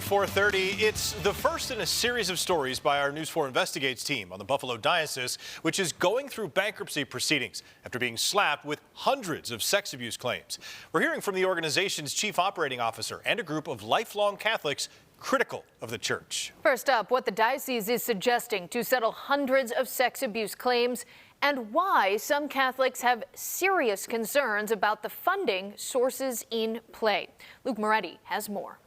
4:30. It's the first in a series of stories by our News 4 Investigates team on the Buffalo Diocese, which is going through bankruptcy proceedings after being slapped with hundreds of sex abuse claims. We're hearing from the organization's chief operating officer and a group of lifelong Catholics critical of the church. First up, what the diocese is suggesting to settle hundreds of sex abuse claims and why some Catholics have serious concerns about the funding sources in play. Luke Moretti has more.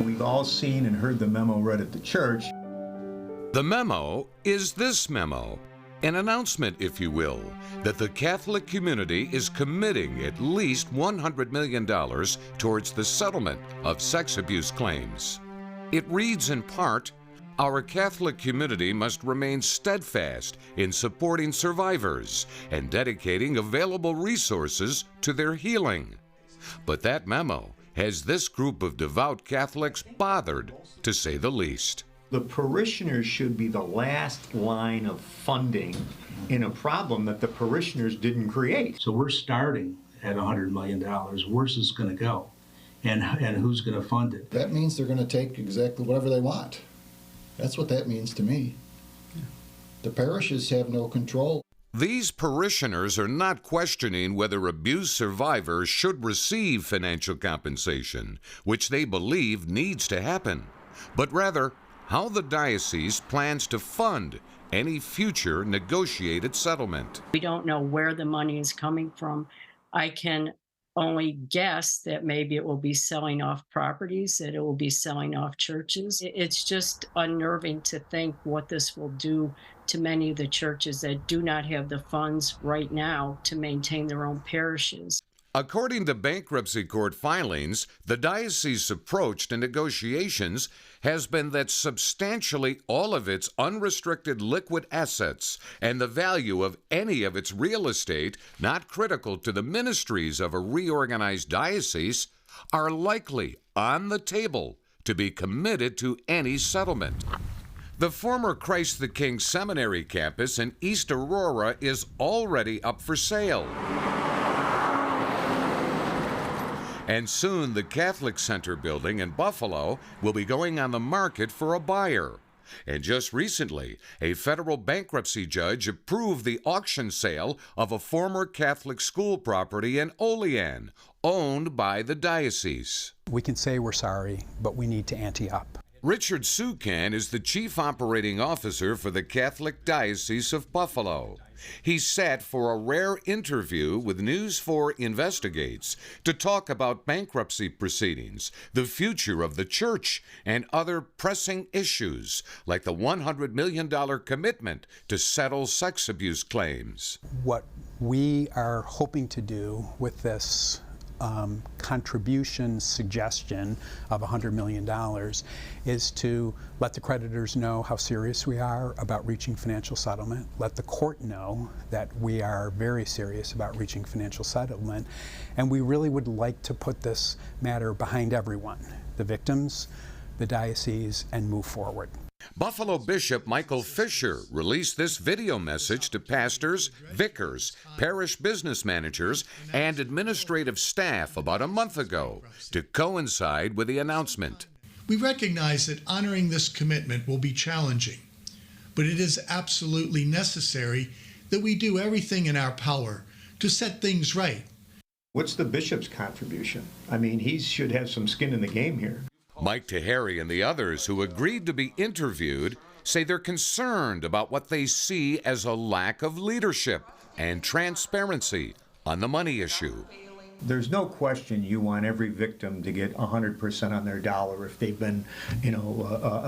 We've all seen and heard the memo read at the church. The memo is this memo, an announcement, if you will, that the Catholic community is committing at least $100 million towards the settlement of sex abuse claims. It reads in part, "Our Catholic community must remain steadfast in supporting survivors and dedicating available resources to their healing." But that memo has this group of devout Catholics bothered, to say the least. The parishioners should be the last line of funding in a problem that the parishioners didn't create. So we're starting at $100 million. Where's this going to go? And who's going to fund it? That means they're going to take exactly whatever they want. That's what that means to me. The parishes have no control. These parishioners are not questioning whether abuse survivors should receive financial compensation, which they believe needs to happen, but rather how the diocese plans to fund any future negotiated settlement. We don't know where the money is coming from. I can only guess that maybe it will be selling off properties, that it will be selling off churches. It's just unnerving to think what this will do to many of the churches that do not have the funds right now to maintain their own parishes. According to bankruptcy court filings, the diocese's approach to negotiations has been that substantially all of its unrestricted liquid assets and the value of any of its real estate not critical to the ministries of a reorganized diocese are likely on the table to be committed to any settlement. The former Christ the King Seminary campus in East Aurora is already up for sale. And soon the Catholic Center building in Buffalo will be going on the market for a buyer. And just recently, a federal bankruptcy judge approved the auction sale of a former Catholic school property in Olean, owned by the diocese. We can say we're sorry, but we need to ante up. Richard Sukan is the chief operating officer for the Catholic Diocese of Buffalo. He sat for a rare interview with News 4 Investigates to talk about bankruptcy proceedings, the future of the church, and other pressing issues like the $100 million commitment to settle sex abuse claims. What we are hoping to do with this contribution suggestion of $100 million is to let the creditors know how serious we are about reaching financial settlement, let the court know that we are very serious about reaching financial settlement, and we really would like to put this matter behind everyone, the victims, the diocese, and move forward. Buffalo Bishop Michael Fisher released this video message to pastors, vicars, parish business managers, and administrative staff about a month ago to coincide with the announcement. We recognize that honoring this commitment will be challenging, but it is absolutely necessary that we do everything in our power to set things right. What's the bishop's contribution? I mean, he should have some skin in the game here. Mike Tahari and the others who agreed to be interviewed say they're concerned about what they see as a lack of leadership and transparency on the money issue. There's no question you want every victim to get 100% on their dollar if they've been,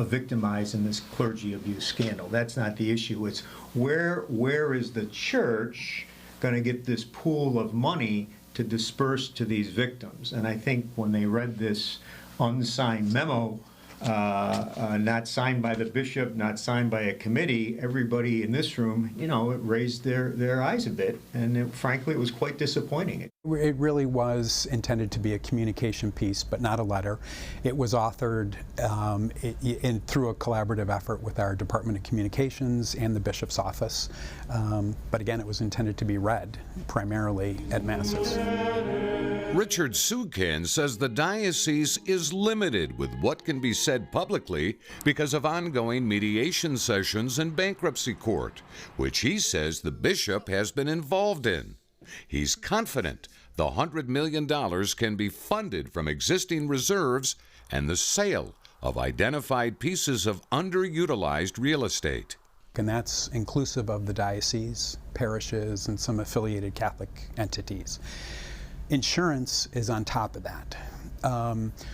victimized in this clergy abuse scandal. That's not the issue. It's where is the church going to get this pool of money to disperse to these victims? And I think when they read this unsigned memo not signed by the bishop, not signed by a committee, everybody in this room, it raised their eyes a bit, and frankly, it was quite disappointing. It really was intended to be a communication piece, but not a letter. It was authored through a collaborative effort with our Department of Communications and the Bishop's Office. But again, it was intended to be read primarily at Masses. Richard Sukan says the diocese is limited with what can be said publicly because of ongoing mediation sessions in bankruptcy court, which he says the bishop has been involved in. He's confident the $100 million can be funded from existing reserves and the sale of identified pieces of underutilized real estate. And that's inclusive of the diocese, parishes, and some affiliated Catholic entities. Insurance is on top of that.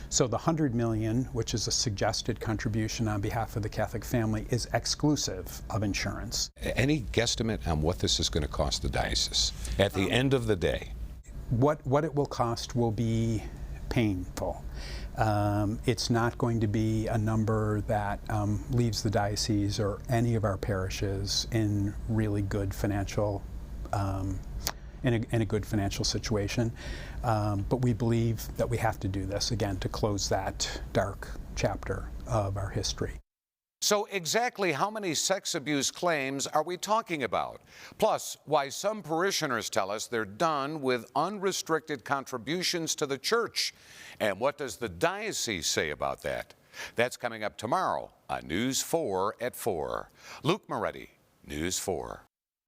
So the $100 million, which is a suggested contribution on behalf of the Catholic family, is exclusive of insurance. Any guesstimate on what this is going to cost the diocese at the end of the day? What it will cost will be painful. It's not going to be a number that leaves the diocese or any of our parishes in really good financial in a good financial situation. But we believe that we have to do this, again, to close that dark chapter of our history. So exactly how many sex abuse claims are we talking about? Plus, why some parishioners tell us they're done with unrestricted contributions to the church. And what does the diocese say about that? That's coming up tomorrow on News 4 at 4. Luke Moretti, News 4.